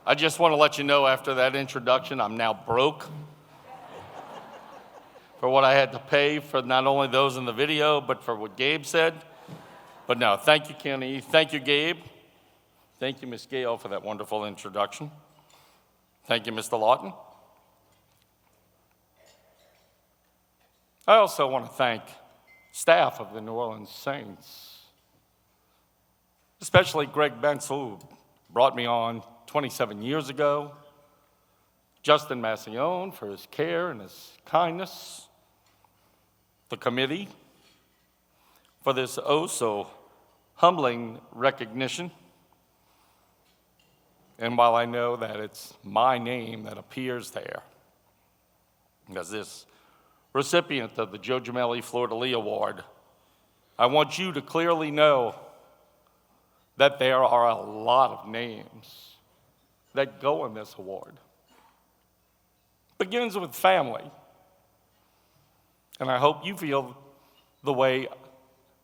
I just want to let you know after that introduction, I'm now broke for what I had to pay for not only those in the video, but for what Gabe said. But no, thank you, Kenny. Thank you, Gabe. Thank you, Miss Gale, for that wonderful introduction. Thank you, Mr. Lawton. I also want to thank staff of the New Orleans Saints, especially Greg Bensel, who brought me on 27 years ago, Justin Massione for his care and his kindness, the committee for this so humbling recognition. And while I know that it's my name that appears there, as this recipient of the Joe Gemelli Fleur de Lis Award, I want you to clearly know that there are a lot of names that go in this award. Begins with family. And I hope you feel the way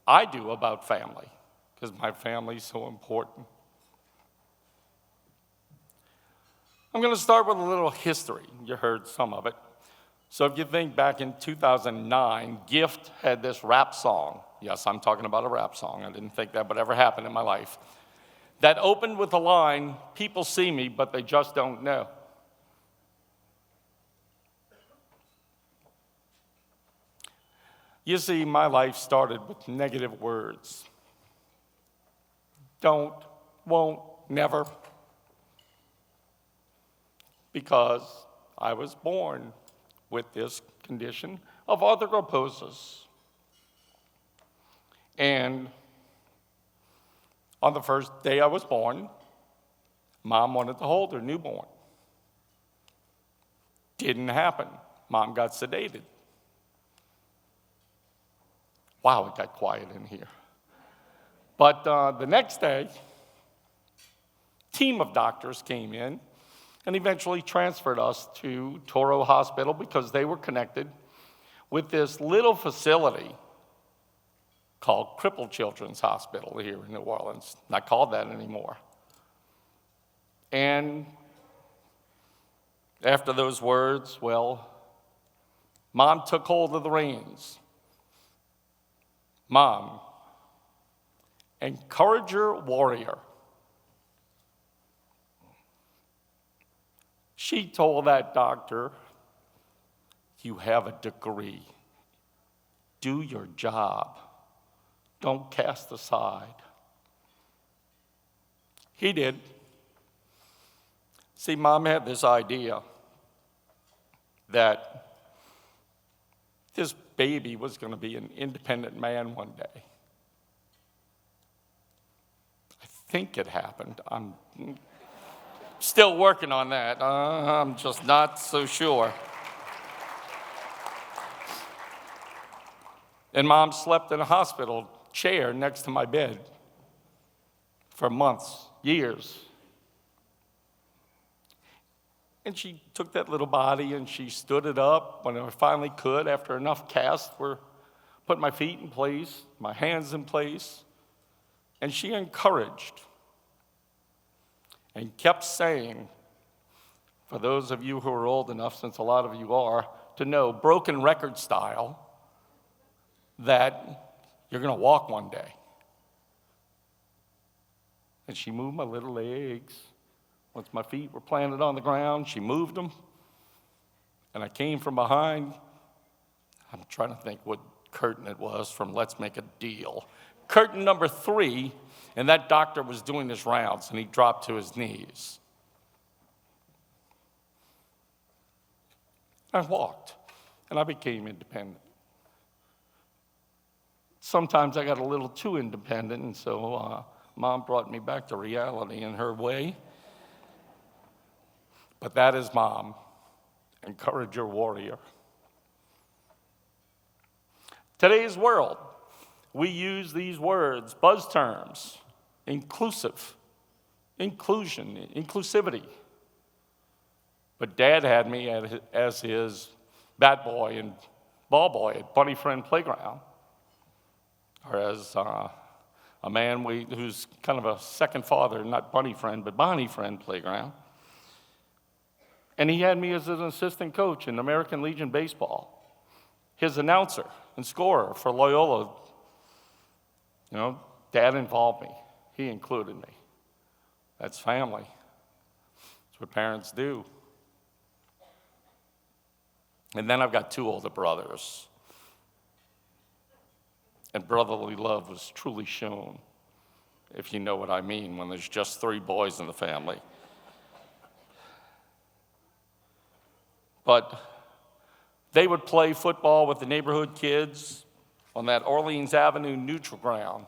I do about family, because my family is so important. I'm going to start with a little history. You heard some of it. So if you think back in 2009, Gift had this rap song. Yes, I'm talking about a rap song. I didn't think that would ever happen in my life. That opened with the line, "People see me, but they just don't know." You see, my life started with negative words. Don't, won't, never. Because I was born with this condition of arthrogryposis. And on the first day I was born, Mom wanted to hold her newborn. Didn't happen. Mom got sedated. Wow, it got quiet in here. But the next day, a team of doctors came in and eventually transferred us to Toro Hospital because they were connected with this little facility called Crippled Children's Hospital here in New Orleans. Not called that anymore. And after those words, well, Mom took hold of the reins. Mom, encourager, warrior. She told that doctor, "You have a degree. Do your job. Don't cast aside." He did. See, Mom had this idea that this baby was going to be an independent man one day. I think it happened. I'm still working on that. I'm just not so sure. And Mom slept in a hospital chair next to my bed for months, years. And she took that little body and she stood it up when I finally could, after enough casts were put my feet in place, my hands in place. And she encouraged and kept saying, for those of you who are old enough, since a lot of you are, to know, broken record style, that you're going to walk one day. And she moved my little legs. Once my feet were planted on the ground, she moved them. And I came from behind. I'm trying to think what curtain it was from Let's Make a Deal. Curtain number 3, and that doctor was doing his rounds, and he dropped to his knees. I walked, and I became independent. Sometimes I got a little too independent, and so Mom brought me back to reality in her way. But that is Mom, encourager, warrior. Today's world, we use these words, buzz terms, inclusive, inclusion, inclusivity. But Dad had me as his bat boy and ball boy at Bunny Friend Playground, or as a man who's kind of a second father, not Bunny Friend, but Bonnie Friend Playground. And he had me as an assistant coach in American Legion Baseball, his announcer and scorer for Loyola. Dad involved me. He included me. That's family. That's what parents do. And then I've got 2 older brothers. And brotherly love was truly shown, if you know what I mean, when there's just 3 boys in the family. But they would play football with the neighborhood kids on that Orleans Avenue neutral ground.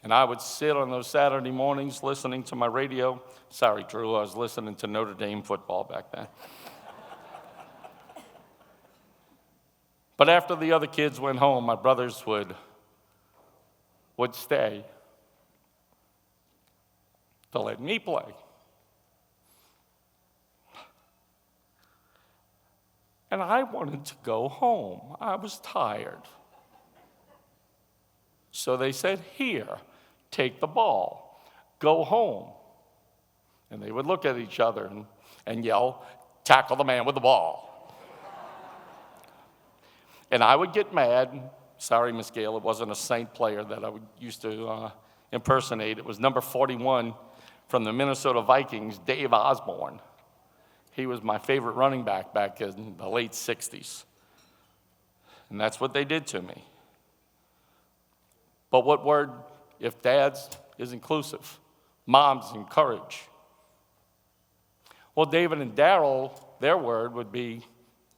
And I would sit on those Saturday mornings listening to my radio. Sorry, Drew, I was listening to Notre Dame football back then. But after the other kids went home, my brothers would stay to let me play. And I wanted to go home. I was tired. So they said, "Here, take the ball, go home." And they would look at each other and yell, "Tackle the man with the ball." And I would get mad. Sorry, Miss Gale, it wasn't a Saint player that I used to impersonate. It was number 41 from the Minnesota Vikings, Dave Osborne. He was my favorite running back in the late 60s. And that's what they did to me. But what word, if dad's is inclusive, mom's encourage? Well, David and Daryl, their word would be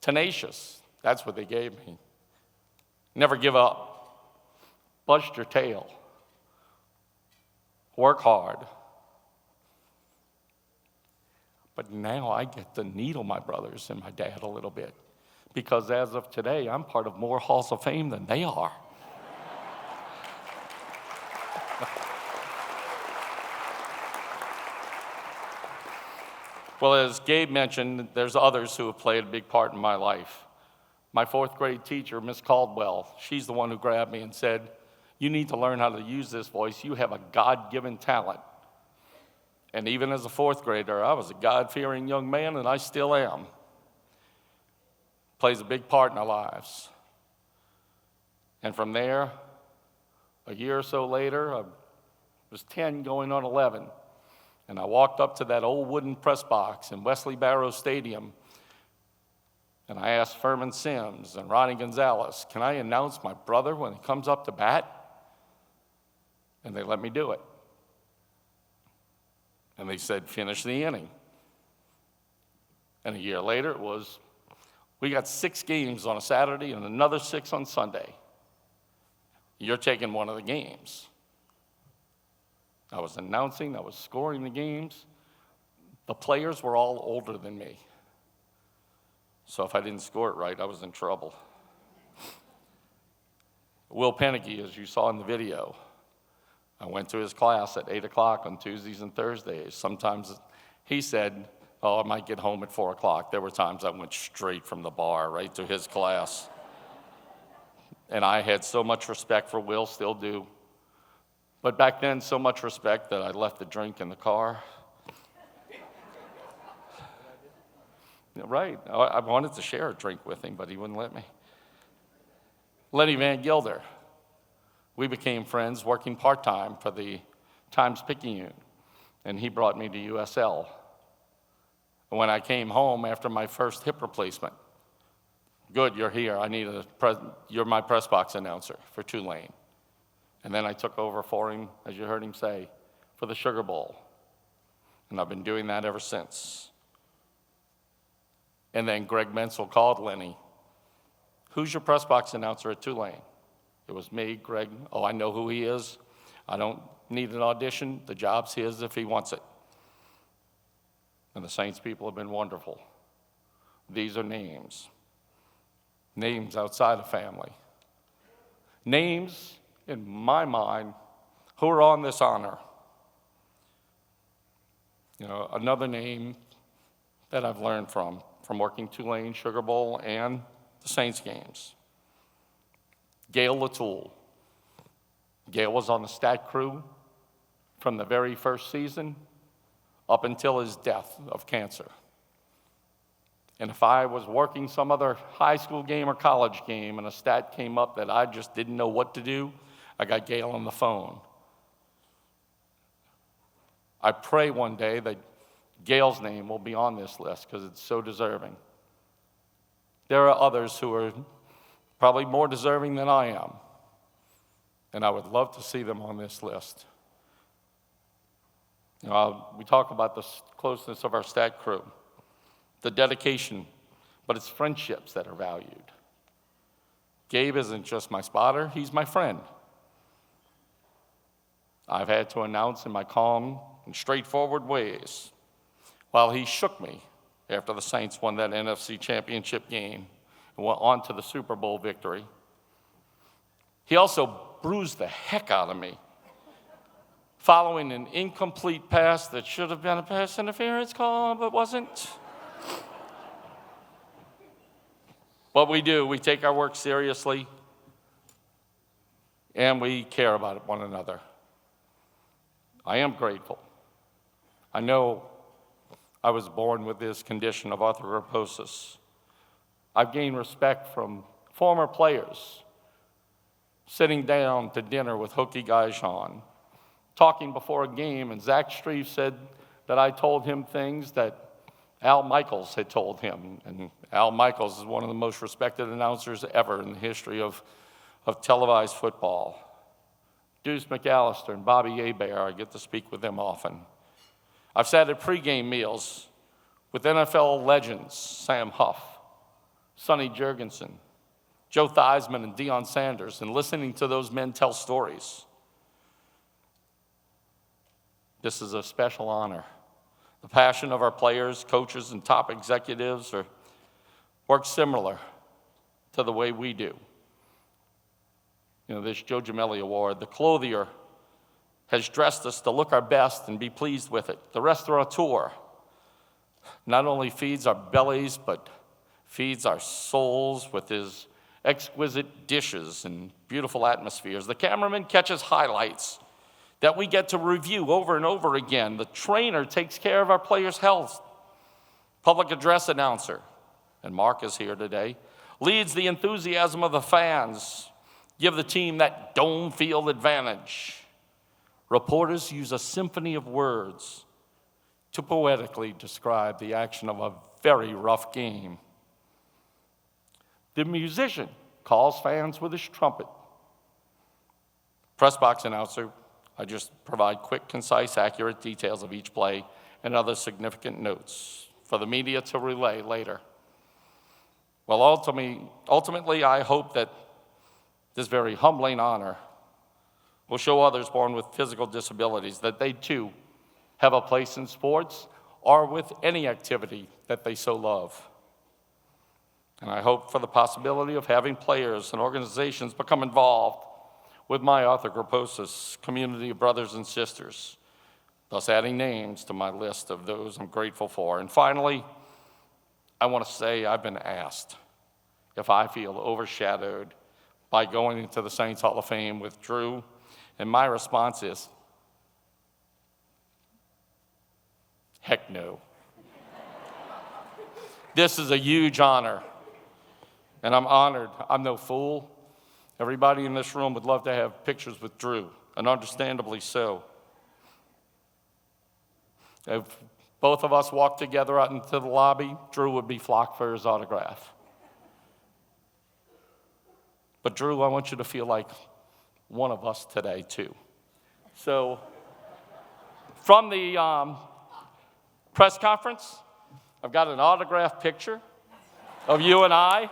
tenacious. That's what they gave me. Never give up. Bust your tail. Work hard. But now I get to needle my brothers and my dad a little bit, because as of today, I'm part of more halls of fame than they are. Well, as Gabe mentioned, there's others who have played a big part in my life. My 4th grade teacher, Miss Caldwell, she's the one who grabbed me and said, "You need to learn how to use this voice. You have a God-given talent." And even as a 4th grader, I was a God-fearing young man, and I still am. Plays a big part in our lives. And from there, a year or so later, I was 10 going on 11, and I walked up to that old wooden press box in Wesley Barrows Stadium, and I asked Furman Sims and Ronnie Gonzalez, "Can I announce my brother when he comes up to bat?" And they let me do it. And they said, "Finish the inning." And a year later, we got 6 games on a Saturday and another 6 on Sunday. You're taking one of the games. I was announcing, I was scoring the games. The players were all older than me. So if I didn't score it right, I was in trouble. Will Penicky, as you saw in the video, I went to his class at 8 o'clock on Tuesdays and Thursdays. Sometimes he said, "Oh, I might get home at 4 o'clock. There were times I went straight from the bar right to his class. And I had so much respect for Will, still do. But back then, so much respect that I left the drink in the car. Right. I wanted to share a drink with him, but he wouldn't let me. Lenny Van Gilder. We became friends working part-time for the Times-Picayune, and he brought me to USL. When I came home after my first hip replacement, "Good, you're here. You're my press box announcer for Tulane." And then I took over for him, as you heard him say, for the Sugar Bowl. And I've been doing that ever since. And then Greg Menzel called Lenny, "Who's your press box announcer at Tulane?" It was me, Greg. "Oh, I know who he is. I don't need an audition. The job's his if he wants it." And the Saints people have been wonderful. These are names. Names outside of family. Names, in my mind, who are on this honor. Another name that I've learned from working Tulane, Sugar Bowl, and the Saints games. Gail Latoul. Gail was on the stat crew from the very first season up until his death of cancer. And if I was working some other high school game or college game and a stat came up that I just didn't know what to do, I got Gail on the phone. I pray one day that Gail's name will be on this list because it's so deserving. There are others who are probably more deserving than I am, and I would love to see them on this list. We talk about the closeness of our stat crew, the dedication, but it's friendships that are valued. Gabe isn't just my spotter, he's my friend. I've had to announce in my calm and straightforward ways while he shook me after the Saints won that NFC championship game and went on to the Super Bowl victory. He also bruised the heck out of me following an incomplete pass that should have been a pass interference call, but wasn't. What we do, we take our work seriously, and we care about one another. I am grateful. I know I was born with this condition of arthrogryposis. I've gained respect from former players, sitting down to dinner with Hokie Gajan, talking before a game, and Zach Strief said that I told him things that Al Michaels had told him. And Al Michaels is one of the most respected announcers ever in the history of televised football. Deuce McAllister and Bobby Hebert, I get to speak with them often. I've sat at pregame meals with NFL legends, Sam Huff, Sonny Jurgensen, Joe Theismann, and Deion Sanders, and listening to those men tell stories. This is a special honor. The passion of our players, coaches, and top executives work similar to the way we do. This Joe Gemelli Award, the clothier has dressed us to look our best and be pleased with it. The restaurateur not only feeds our bellies, but feeds our souls with his exquisite dishes and beautiful atmospheres. The cameraman catches highlights that we get to review over and over again. The trainer takes care of our players' health. Public address announcer, and Mark is here today, leads the enthusiasm of the fans, give the team that dome field advantage. Reporters use a symphony of words to poetically describe the action of a very rough game. The musician calls fans with his trumpet. Press box announcer, I just provide quick, concise, accurate details of each play and other significant notes for the media to relay later. Well, ultimately, I hope that this very humbling honor will show others born with physical disabilities that they too have a place in sports or with any activity that they so love. And I hope for the possibility of having players and organizations become involved with my arthrogryposis community of brothers and sisters, thus adding names to my list of those I'm grateful for. And finally, I want to say I've been asked if I feel overshadowed by going into the Saints Hall of Fame with Drew, and my response is, heck no. This is a huge honor, and I'm honored. I'm no fool. Everybody in this room would love to have pictures with Drew, and understandably so. If both of us walked together out into the lobby, Drew would be flocked for his autograph. But Drew, I want you to feel like one of us today, too. So, from the press conference, I've got an autographed picture of you and I.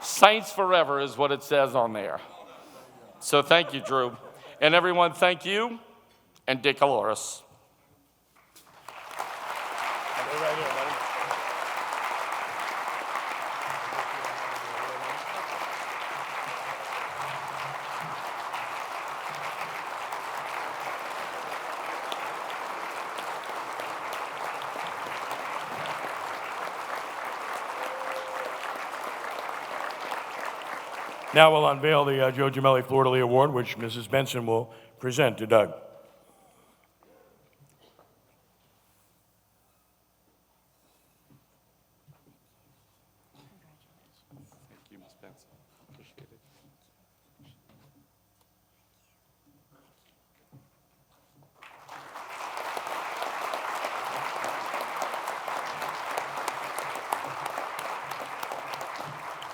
Saints forever is what it says on there. So thank you, Drew. And everyone, thank you, and Dick Aloris. Right here, buddy. Now we'll unveil the Joe Gemelli Fleur de Lis Award, which Mrs. Benson will present to Doug. Thank you, Ms. Benson. Appreciate it.